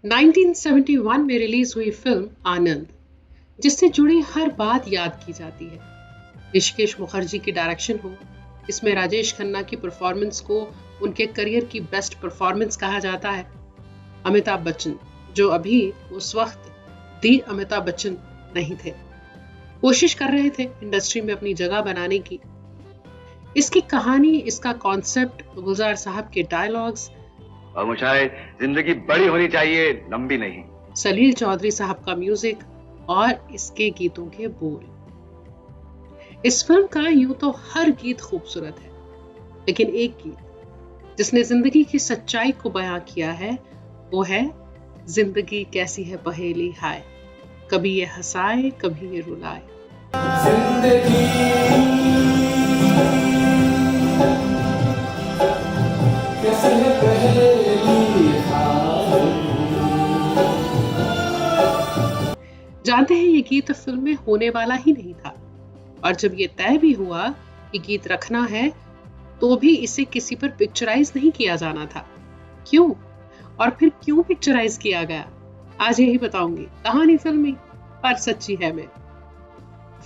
1971 में रिलीज हुई फिल्म आनंद, जिससे जुड़ी हर बात याद की जाती है। ऋषिकेश मुखर्जी की डायरेक्शन हो, इसमें राजेश खन्ना की परफॉर्मेंस को उनके करियर की बेस्ट परफॉर्मेंस कहा जाता है। अमिताभ बच्चन, जो अभी उस वक्त दी अमिताभ बच्चन नहीं थे, कोशिश कर रहे थे इंडस्ट्री में अपनी जगह बनाने की। इसकी कहानी, इसका कॉन्सेप्ट, गुलजार साहब के डायलॉग्स और मुझे जिंदगी बड़ी होनी चाहिए, लंबी नहीं। सलील चौधरी साहब का म्यूजिक और इसके गीतों के बोल। इस फिल्म का यूं तो हर गीत खूबसूरत है, लेकिन एक गीत जिसने जिंदगी की सच्चाई को बयां किया है वो है जिंदगी कैसी है पहेली हाय, कभी ये हंसाए कभी ये रुलाए। जिंदगी कैसी है पहेली हाय। जानते हैं ये गीत फिल्म में होने वाला ही नहीं था, और जब ये तय भी हुआ कि गीत रखना है तो भी इसे किसी पर पिक्चराइज नहीं किया जाना था। क्यों? और फिर क्यों पिक्चराइज किया गया, आज यही बताऊंगी। कहानी फिल्मी पर सच्ची है मैं।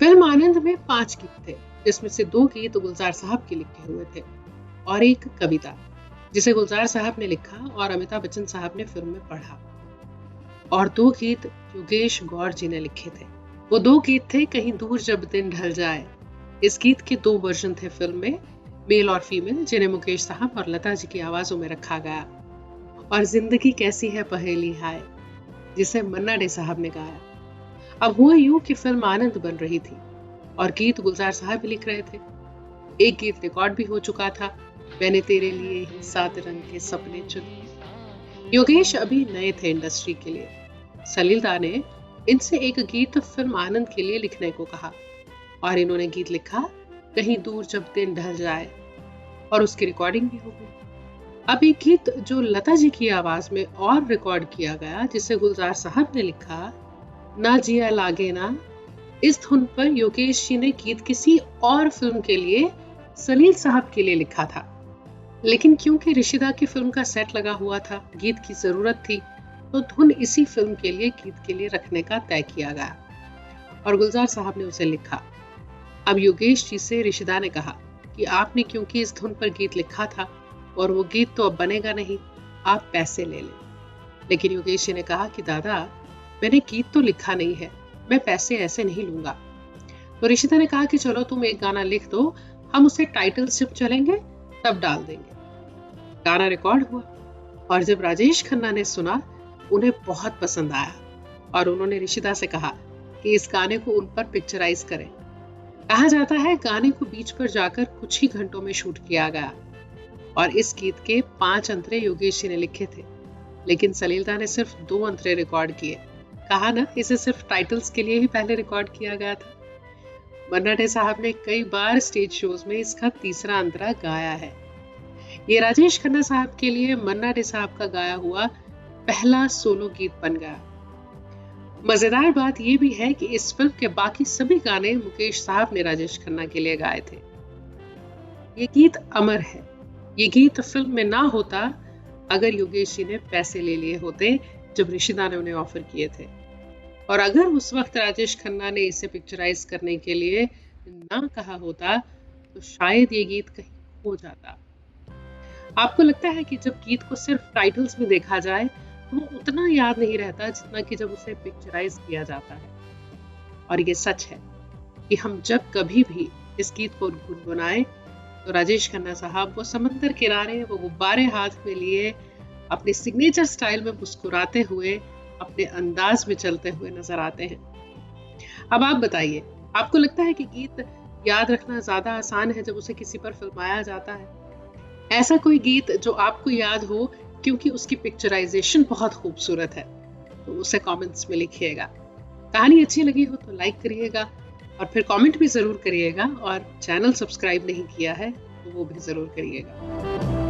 फिल्म आनंद में 5 गीत थे, जिसमें से 2 गीत गुलजार साहब के लिखे हुए थे और एक कविता जिसे गुलजार साहब ने लिखा और अमिताभ बच्चन साहब ने फिल्म में पढ़ा, और 2 गीत योगेश गौर जी ने लिखे थे। वो 2 गीत थे कहीं दूर जब दिन ढल जाए। इस गीत के 2 वर्जन थे फिल्म में, मेल और फीमेल, जिन्हें मुकेश साहब और लता जी की आवाजों में रखा गया, और जिंदगी कैसी है पहेली हाय, जिसे मन्ना डे साहब ने गाया। अब हुआ यूं कि फिल्म आनंद बन रही थी और गीत गुलजार साहब भी लिख रहे थे। एक गीत रिकॉर्ड भी हो चुका था, मैंने तेरे लिए ही 7 रंग के सपने चुने। योगेश अभी नए थे इंडस्ट्री के लिए। सलील दा ने इनसे एक गीत फिल्म आनंद के लिए लिखने को कहा और इन्होंने गीत लिखा कहीं दूर जब दिन ढल जाए, और उसकी रिकॉर्डिंग भी हो गई। अब एक गीत जो लता जी की आवाज में और रिकॉर्ड किया गया, जिसे गुलजार साहब ने लिखा, ना जिया लागे ना, इस धुन पर योगेश जी ने गीत किसी और फिल्म के लिए सलील साहब के लिए लिखा था, लेकिन क्योंकि ऋषिदा की फिल्म का सेट लगा हुआ था, गीत की जरूरत थी, तो धुन इसी फिल्म के लिए गीत के लिए रखने का तय किया गया और गुलजार साहब ने उसे लिखा। अब योगेश जी से ऋषिदा ने कहा कि आपने क्योंकि इस धुन पर गीत लिखा था और वो गीत तो अब बनेगा नहीं, आप पैसे ले लें। लेकिन योगेश जी ने कहा कि दादा, मैंने गीत तो लिखा नहीं है, मैं पैसे ऐसे नहीं लूंगा। तो ऋषिदा ने कहा कि चलो तुम एक गाना लिख दो, हम उसे टाइटल जब चलेंगे तब डाल देंगे। गाना रिकॉर्ड हुआ और जब राजेश खन्ना ने सुना, उन्हें बहुत पसंद आया और उन्होंने ऋषिदा से कहा कि इस गाने को उन पर पिक्चराइज करें। कहा जाता है गाने को बीच पर जाकर कुछ ही घंटों में शूट किया गया और इस गीत के 5 अंतरे योगेश जी ने लिखे थे, लेकिन सलील दा ने सिर्फ 2 अंतरे रिकॉर्ड किए। कहा ना, इसे सिर्फ टाइटल्स के लिए ही पहले रिकॉर्ड किया गया था। मन्ना डे साहब ने कई बार स्टेज शोज में इसका 3रा अंतरा गाया है। ये राजेश खन्ना साहब के लिए मन्ना डे साहब का गाया हुआ पहला सोलो गीत बन गया। मजेदार बात यह भी है कि इस फिल्म के बाकी सभी गाने मुकेश साहब ने राजेश खन्ना के लिए गाए थे। ये गीत अमर है। ये गीत फिल्म में ना होता अगर योगेश जी ने पैसे ले लिए होते जब ऋषिदा ने उन्हें ऑफर किए थे, और अगर उस वक्त राजेश खन्ना ने इसे पिक्चराइज करने के लिए ना कहा होता तो शायद ये गीत कहीं खो जाता। आपको लगता है कि जब गीत को सिर्फ टाइटल्स में देखा जाए तो वो उतना याद नहीं रहता जितना कि जब उसे पिक्चराइज किया जाता है। और ये सच है कि हम जब कभी भी इस गीत को गुनगुनाएं तो राजेश खन्ना साहब वो समंदर किनारे, वो गुब्बारे हाथ में लिए, अपने सिग्नेचर स्टाइल में मुस्कुराते हुए, अपने अंदाज में चलते हुए नजर आते हैं। अब आप बताइए, आपको लगता है कि गीत याद रखना ज्यादा आसान है जब उसे किसी पर फिल्माया जाता है? ऐसा कोई गीत जो आपको याद हो क्योंकि उसकी पिक्चराइजेशन बहुत खूबसूरत है, तो उसे कमेंट्स में लिखिएगा। कहानी अच्छी लगी हो तो लाइक करिएगा और फिर कमेंट भी जरूर करिएगा, और चैनल सब्सक्राइब नहीं किया है तो वो भी जरूर करिएगा।